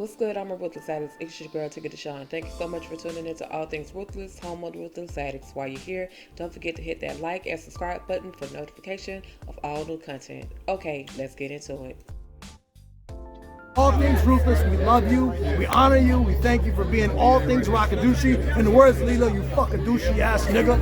What's good? I'm a Ruthless Addicts. It's your girl, Ticket to Shine. Thank you so much for tuning into All Things Ruthless, home of the Ruthless Addicts. While you're here, don't forget to hit that like and subscribe button for notification of all new content. Okay, let's get into it. All things ruthless, we love you, we honor you, we thank you for being all things rockadoochie. In the words of Lilo, you fucking douchey ass nigga.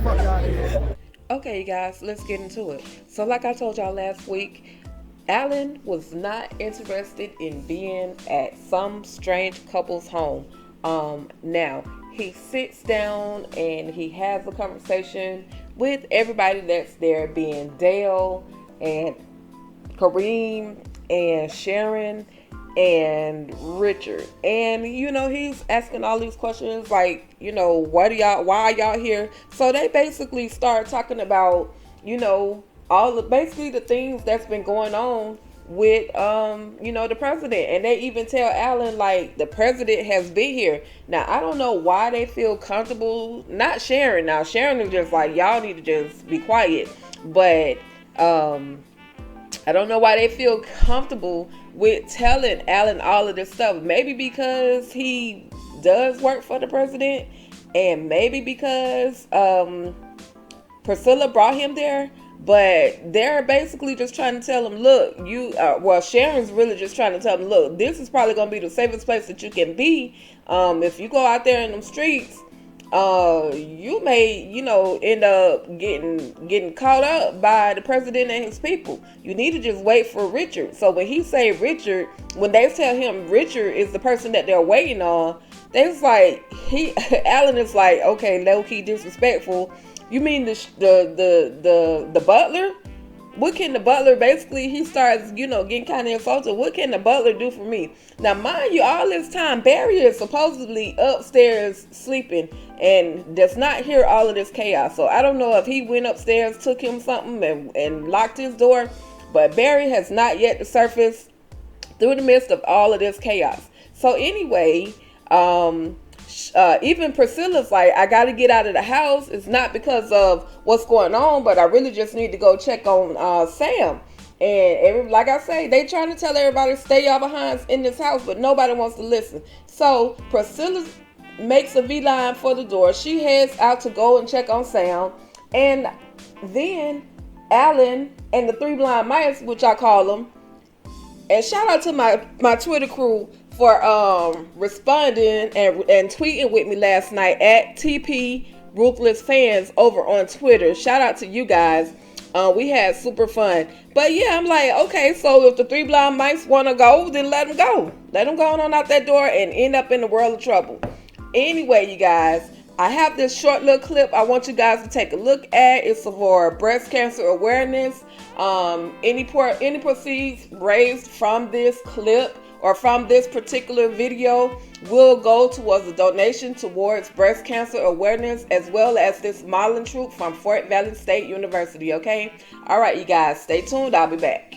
Fuck out of here. Okay, you guys, let's get into it. So, like I told y'all last week, Alan was not interested in being at some strange couple's home. Now, he sits down and he has a conversation with everybody that's there, being Dale and Kareem and Sharon and Richard. And he's asking all these questions like, why are y'all here? So they basically start talking about, basically the things that's been going on with the president. And they even tell Alan like the president has been here. Now I don't know why they feel comfortable, not Sharon. Now Sharon is just like, y'all need to just be quiet. But I don't know why they feel comfortable with telling Alan all of this stuff. Maybe because he does work for the president, and maybe because Priscilla brought him there. But they're basically just trying to tell him, look, Sharon's really just trying to tell him, look, this is probably going to be the safest place that you can be. If you go out there in them streets, you may, end up getting caught up by the president and his people. You need to just wait for Richard. So when he say Richard, when they tell him Richard is the person that they're waiting on, they's like, Alan is like, okay, low key disrespectful. You mean the butler? What can the butler, basically, he starts, getting kind of insulted. What can the butler do for me? Now, mind you, all this time, Barry is supposedly upstairs sleeping and does not hear all of this chaos. So I don't know if he went upstairs, took him something and locked his door. But Barry has not yet surfaced through the midst of all of this chaos. So anyway, even Priscilla's like, I got to get out of the house. It's not because of what's going on, but I really just need to go check on Sam. And like I say, they trying to tell everybody stay y'all behinds in this house, but nobody wants to listen. So Priscilla makes a beeline for the door. She heads out to go and check on Sam. And then Alan and the three blind mice, which I call them, and shout out to my Twitter crew for responding and tweeting with me last night at TP Ruthless Fans over on Twitter. Shout out to you guys. We had super fun. But yeah, I'm like, okay, so if the three blind mice want to go, then let them go. Let them go on out that door and end up in the world of trouble. Anyway, you guys, I have this short little clip I want you guys to take a look at. It's for breast cancer awareness. Any proceeds raised from this clip or from this particular video will go towards a donation towards breast cancer awareness, as well as this modeling troop from Fort Valley State University, okay? All right, you guys, stay tuned. I'll be back.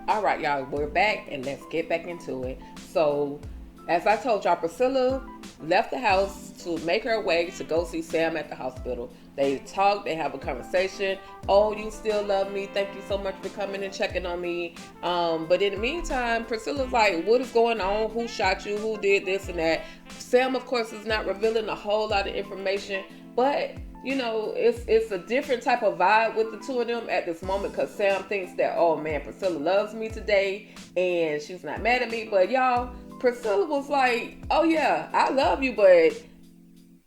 All right, y'all, we're back and let's get back into it. So, as I told y'all, Priscilla left the house to make her way to go see Sam at the hospital. They talk, they have a conversation. Oh, you still love me. Thank you so much for coming and checking on me. But in the meantime, Priscilla's like, what is going on? Who shot you? Who did this and that? Sam, of course, is not revealing a whole lot of information, but it's a different type of vibe with the two of them at this moment, because Sam thinks that, oh man, Priscilla loves me today and she's not mad at me. But y'all, Priscilla was like, oh yeah, I love you, but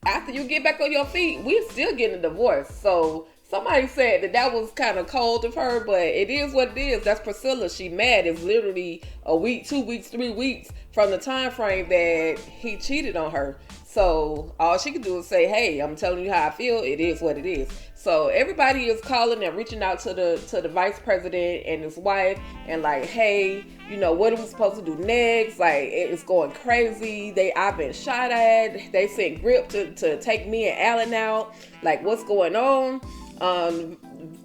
after you get back on your feet, we're still getting a divorce. So somebody said that was kind of cold of her, but it is what it is. That's Priscilla. She mad. It's literally a week, 2 weeks, 3 weeks from the time frame that he cheated on her. So all she can do is say, "Hey, I'm telling you how I feel. It is what it is." So everybody is calling and reaching out to the vice president and his wife and like, "Hey, what are we supposed to do next? Like, it's going crazy. I've been shot at. They sent Grip to take me and Alan out. Like, what's going on?"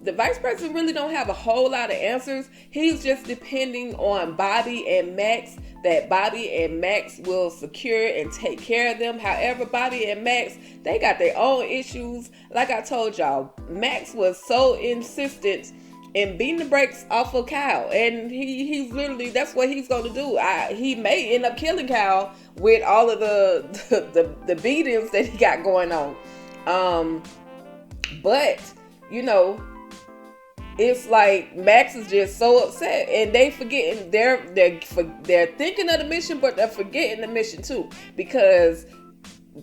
The vice president really don't have a whole lot of answers. He's just depending on Bobby and Max, that Bobby and Max will secure and take care of them. However, Bobby and Max, they got their own issues. Like I told y'all, Max was so insistent in beating the brakes off of Kyle, and he's literally, that's what he's going to do. He may end up killing Kyle with all of the beatings that he got going on. But it's like Max is just so upset, and they forgetting they're thinking of the mission, but they're forgetting the mission too, because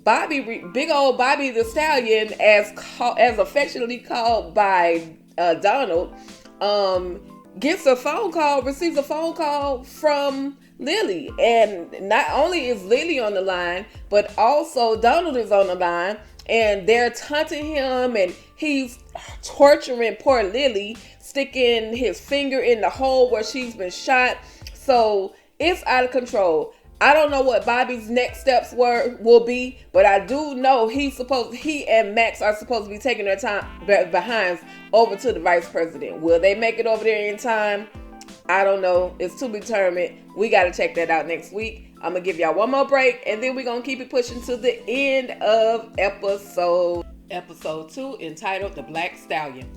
big old Bobby the Stallion, as affectionately called by Donald, receives a phone call from Lily, and not only is Lily on the line, but also Donald is on the line. And they're taunting him, and he's torturing poor Lily, sticking his finger in the hole where she's been shot. So it's out of control. I don't know what Bobby's next steps will be, but I do know he and Max are supposed to be taking their behinds over to the vice president. Will they make it over there in time? I don't know. It's to be determined. We got to check that out next week. I'm going to give y'all one more break, and then we're going to keep it pushing to the end of episode 2, entitled The Black Stallion.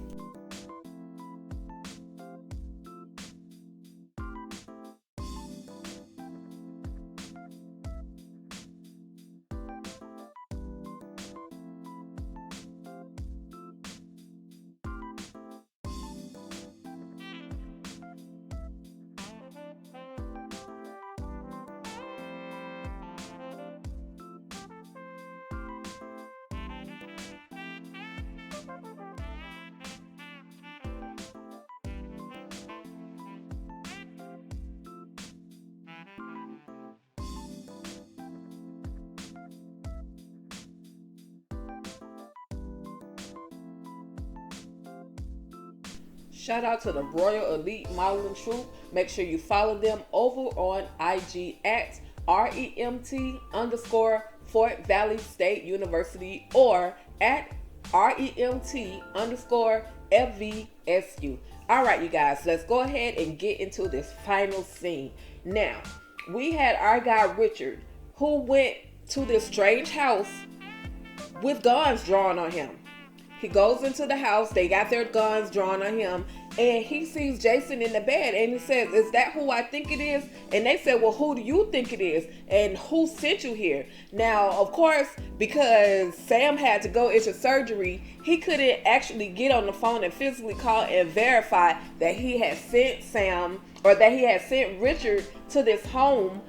Shout out to the Royal Elite Modeling Troupe. Make sure you follow them over on IG at REMT_Fort Valley State University or at REMT_FVSU. All right, you guys, let's go ahead and get into this final scene. Now, we had our guy Richard, who went to this strange house with guns drawn on him. He goes into the house, they got their guns drawn on him, and he sees Jason in the bed, and he says, "Is that who I think it is?" And they said, "Well, who do you think it is? And who sent you here?" Now, of course, because Sam had to go into surgery, he couldn't actually get on the phone and physically call and verify that he had sent Sam, or that he had sent Richard to this home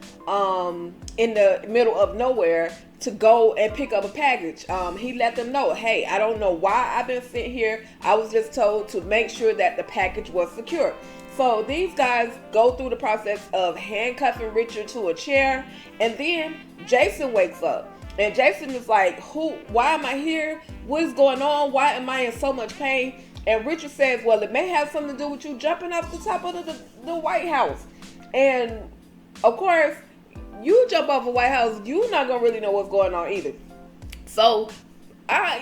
in the middle of nowhere to go and pick up a package. He let them know, "Hey, I don't know why I've been sent here. I was just told to make sure that the package was secure." So these guys go through the process of handcuffing Richard to a chair, and then Jason wakes up. And Jason is like, why am I here? What is going on? Why am I in so much pain? And Richard says, "Well, it may have something to do with you jumping off the top of the White House." And of course, you jump off a White House, you're not gonna really know what's going on either. So, I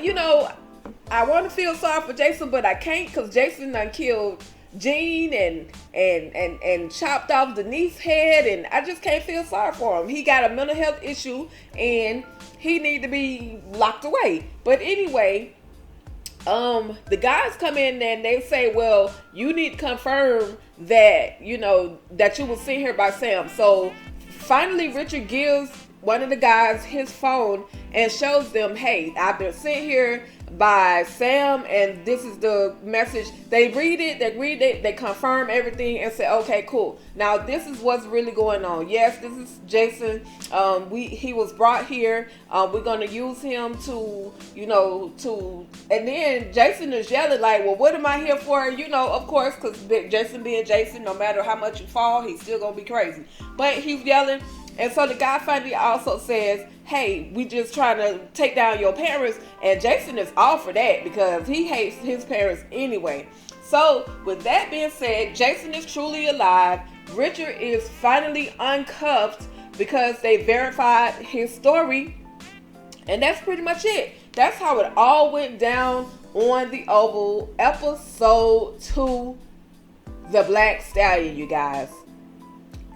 want to feel sorry for Jason, but I can't, because Jason done killed Gene and chopped off Denise's head, and I just can't feel sorry for him. He got a mental health issue, and he need to be locked away. But anyway, the guys come in and they say, "Well, you need to confirm that that you were sent here by Sam." So finally, Richard gives one of the guys his phone and shows them, "Hey, I've been sent here by Sam, and this is the message. They read it, they confirm everything and say, okay, cool. Now this is what's really going on. Yes, this is Jason. He was brought here. We're gonna use him to, and then Jason is yelling like, well, what am I here for? Of course, because Jason being Jason, no matter how much you fall, he's still gonna be crazy. But he's yelling. And so the guy finally also says, hey, we just trying to take down your parents. And Jason is all for that because he hates his parents anyway. So with that being said, Jason is truly alive. Richard is finally uncuffed because they verified his story. And that's pretty much it. That's how it all went down on the Oval. Episode 2, The Black Stallion, you guys.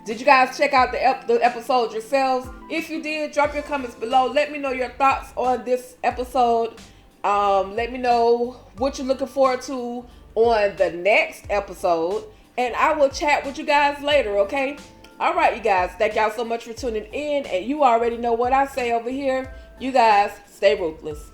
Did you guys check out the episode yourselves? If you did, drop your comments below. Let me know your thoughts on this episode. Let me know what you're looking forward to on the next episode. And I will chat with you guys later, okay? All right, you guys. Thank y'all so much for tuning in. And you already know what I say over here. You guys, stay ruthless.